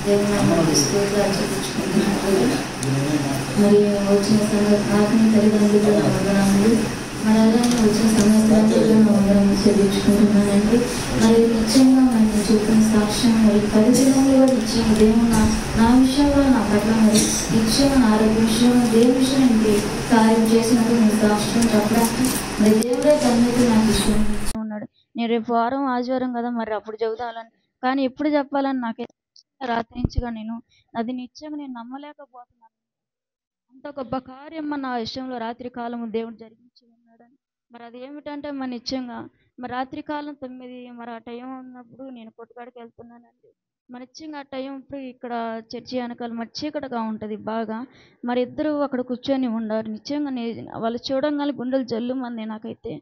దేవుని నామానికి స్తోత్రాలు చెల్లించుకుంటున్నాను. మరి వచ్చిన ఆత్మీయ తల్లిదండ్రులు వందనములు, మరి అలానే వచ్చిన సమస్యలందరూ వందనములు చెల్లించుకుంటున్నానండి. మరి నిత్యంగా మనకి చూపిన సాక్ష్యం మరి 10 దినములు కూడా నిత్యంగా దేవుడు నా విషయంలో నా పట్ల మరి నిత్యం ఆరోగ్య విషయం దేవుని విషయం ఇంటి కార్యం చేసినప్పుడు నేను సాక్ష్యం చెప్పడానికి మరి దేవుడే ధన్యత నాకు ఇష్టం ఉన్నాడు. నేను రేపు వారం ఆదివారం కదా, మరి అప్పుడు చెబుతాలని, కానీ ఎప్పుడు చెప్పాలని నాకైతే రాత్రి నుంచిగా నేను అది నిత్యంగా నేను నమ్మలేకపోతున్నాను. అంత గొప్ప కార్యం నా విషయంలో రాత్రి కాలము దేవుడు జరిగించి ఉన్నాడని. మరి అది ఏమిటంటే మరి నిత్యంగా మరి రాత్రి కాలం 9 మరి ఆ టైం ఉన్నప్పుడు నేను కొట్టుకాడికి వెళ్తున్నానండి. మరి నిత్యంగా ఆ టైం ఇప్పుడు ఇక్కడ చర్చి వెనకాల మరి చీకటిగా ఉంటుంది బాగా. మరి ఇద్దరు అక్కడ కూర్చొని ఉన్నారు. నిత్యంగా వాళ్ళు చూడంగానే గుండెలు జల్లుమంది నాకైతే.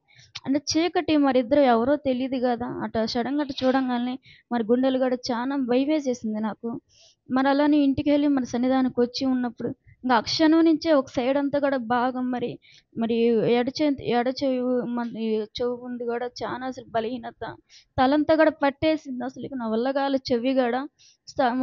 అంటే చీకటి మరి ఇద్దరు ఎవరో తెలియదు కదా, అటు సడన్గా అటు చూడంగానే మరి గుండెలు కూడా చాలా భయం వేసేసింది నాకు. మరి అలానే ఇంటికి వెళ్ళి మరి సన్నిధానికి వచ్చి ఉన్నప్పుడు ఇంకా ఆ క్షణం నుంచే ఒక సైడ్ అంతా కూడా బాగా మరి మరి ఎడచెవి మన చెవు ఉంది కూడా చాలా అసలు బలహీనత, తలంతా కూడా పట్టేసింది. అసలు ఇక నా వల్ల కాలే. చెవి కూడా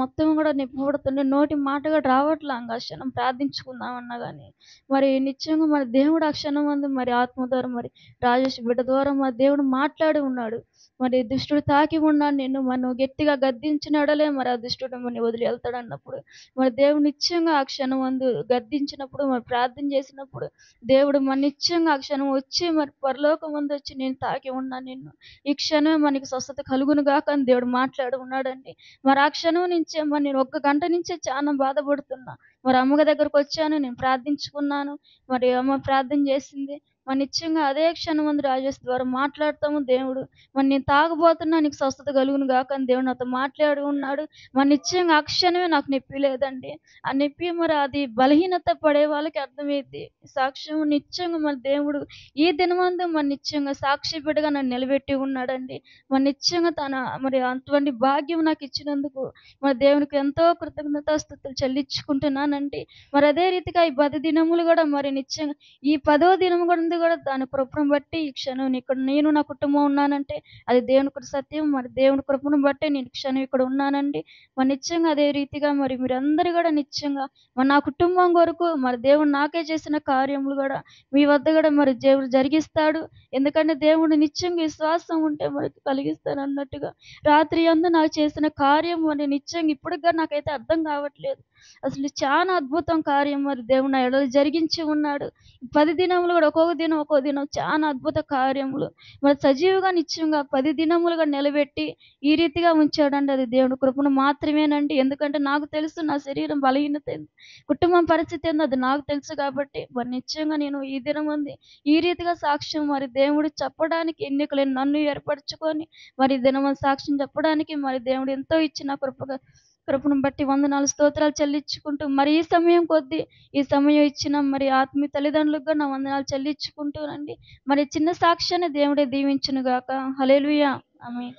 మొత్తం కూడా నొప్పి పుడుతుండే, నోటి మాట కూడా రావట్లే. ఇంకా ఆ క్షణం ప్రార్థించుకుందామన్నా కానీ మరి నిత్యంగా మరి దేవుడు ఆ క్షణం అందు మరి ఆత్మ ద్వారా మరి రాజేష్ బిడ్డ ద్వారా మరి దేవుడు మాట్లాడి ఉన్నాడు. మరి దుష్టుడు తాకి ఉన్నాడు నిన్ను, మరి నువ్వు గట్టిగా గద్దించినాడలే మరి ఆ దుష్టుడు మరి వదిలి వెళ్తాడు అన్నప్పుడు మరి దేవుడు నిత్యంగా ఆ క్షణం అందు గద్దించినప్పుడు మరి ప్రార్థన చేసినప్పుడు దేవుడు మరి నిత్యంగా ఆ క్షణం వచ్చి మరి పరలోకం ముందు వచ్చి నేను తాకి ఉన్నాను నిన్ను, ఈ క్షణమే మనకి స్వస్థత కలుగును గాక అని దేవుడు మాట్లాడి ఉన్నాడండి. మరి ఆ క్షణం నుంచే మరి నేను 1 గంట నుంచే చాలా బాధపడుతున్నా. మరి అమ్మగ దగ్గరకు వచ్చాను, నేను ప్రార్థించుకున్నాను, మరి అమ్మ ప్రార్థన చేసింది. మరి నిత్యంగా అదే క్షణం ముందు రాజేష్ ద్వారా మాట్లాడతాము దేవుడు మరి నేను తాగబోతున్నా, నీకు స్వస్థత కలుగును గాక అని దేవుడు నాతో మాట్లాడి ఉన్నాడు. మరి నిత్యంగా ఆ క్షణమే నాకు నొప్పి లేదండి. ఆ నొప్పి మరి అది బలహీనత పడే వాళ్ళకి అర్థమైద్ది. సాక్ష్యం నిత్యంగా మరి దేవుడు ఈ దినమందు మరి నిత్యంగా సాక్షి బిడ్డగా నన్ను నిలబెట్టి ఉన్నాడండి. మరి నిత్యంగా తన మరి అటువంటి భాగ్యం నాకు ఇచ్చినందుకు మరి దేవునికి ఎంతో కృతజ్ఞతాస్తుతులు చెల్లించుకుంటున్నానండి. మరి అదే రీతిగా ఈ 10 దినములు కూడా మరి నిత్యంగా ఈ 10వ దినం కూడా దాని కృపను బట్టి ఈ క్షణం ఇక్కడ నేను నా కుటుంబం ఉన్నానంటే అది దేవుని కృప సత్యం. మరి దేవుని కృపను బట్టే నేను క్షణం ఇక్కడ ఉన్నానండి. మరి నిత్యంగా అదే రీతిగా మరి మీరందరూ కూడా నిత్యంగా మరి నా కుటుంబం కొరకు మరి దేవుడు నాకే చేసిన కార్యములు కూడా మీ వద్ద కూడా మరి దేవుడు జరిగిస్తాడు. ఎందుకంటే దేవుడు నిత్యంగా విశ్వాసం ఉంటే మరి కలిగిస్తాను అన్నట్టుగా రాత్రి అందు నాకు చేసిన కార్యం మరి నిత్యంగా ఇప్పటిగా నాకైతే అర్థం కావట్లేదు. అసలు చాలా అద్భుతం కార్యం మరి దేవుడు నా ఎడల జరిగించి ఉన్నాడు. 10 దినములు కూడా ఒక్కొక్క దినం చాలా అద్భుత కార్యములు మరి సజీవుగా నిత్యంగా 10 దినములుగా నిలబెట్టి ఈ రీతిగా ఉంచాడండి. అది దేవుని కృపను మాత్రమేనండి. ఎందుకంటే నాకు తెలుసు నా శరీరం బలహీనత ఏంది, కుటుంబం పరిస్థితి ఏంది, అది నాకు తెలుసు. కాబట్టి మరి నిత్యంగా నేను ఈ దినం ఉంది ఈ రీతిగా సాక్ష్యం మరి దేవుడు చెప్పడానికి ఎన్నికలేని నన్ను ఏర్పరచుకొని మరి దినం సాక్ష్యం చెప్పడానికి మరి దేవుడు ఎంతో ఇచ్చిన కృపను బట్టి వందనాలు స్తోత్రాలు చెల్లించుకుంటూ మరి ఈ సమయం ఇచ్చిన మరి ఆత్మీయ తల్లిదండ్రులకు నా వందనాలు చెల్లించుకుంటూనండి మరి చిన్న సాక్ష్యాన్ని దేవుడే దీవించును గాక. హల్లెలూయా. ఆమేన్.